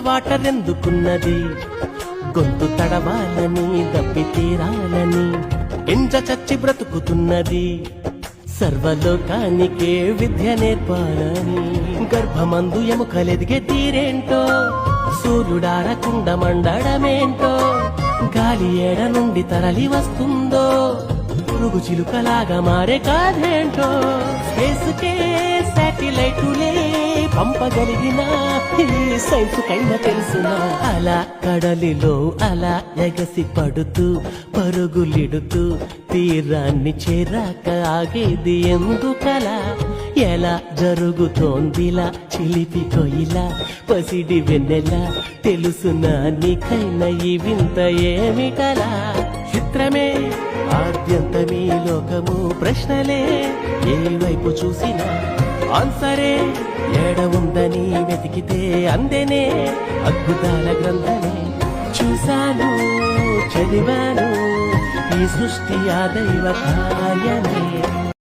Water ఎందుకున్నది, గొంతు తడవాలని దప్పి తీరాలని ఎంజ చచ్చి బ్రతుకుతున్నది. సర్వలోకానికే విద్య నేర్పాలని గర్భమందు ఎముకలెదిగే తీరేంటో, సూర్యుడారకుండ మండడమేంటో, గాలి ఏడ నుండి తరలి వస్తుందో, పురుగు చిలుకలాగా మారే కాదేంటో. స్పేస్కే శాటిలైటులే పంపగలిగిన ఈ సైన్స్ కైనా తెలుసునా. అలా కడలిలో అలా ఎగసి పడుతూ పరుగులిడుతూ తీరాన్ని చేరాక ఆగేది ఎందుకలా, ఎలా జరుగుతోందిలా చిలిపి కొయిలా పసిడి వెన్నెలా, తెలుసునా నీకైనా ఈ వింత ఏమిటలా. చిత్రమే ఆద్యంతమీ లోకము, ప్రశ్నలే ఏ వైపు చూసినా ఆన్సరే ఏడ ఉందని వెతికితే అందెనే అద్భుతాల గ్రంథమే. చూశాను చదివాను ఈ సృష్టి ఆ దైవ కార్యమే.